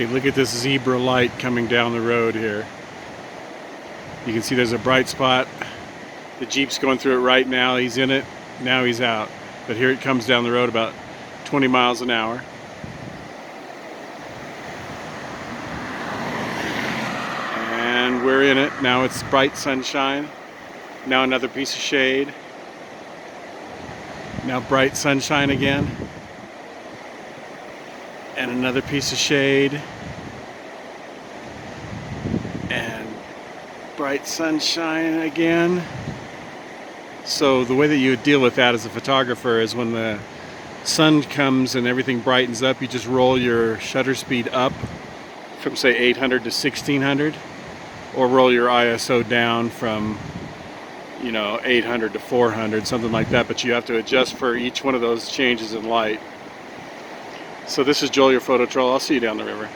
Okay, look at this zebra light coming down the road here. You can see there's a bright spot. The Jeep's going through it right now. He's in it. Now he's out. But here it comes down the road about 20 miles an hour. And we're in it. Now it's bright sunshine. Now another piece of shade. Now bright sunshine again. And another piece of shade. And bright sunshine again. So the way that you would deal with that as a photographer is when the sun comes and everything brightens up, you just roll your shutter speed up from say 800 to 1600, or roll your ISO down from 800 to 400, something like that, but you have to adjust for each one of those changes in light. So this is Joel, your photo troll. I'll see you down the river.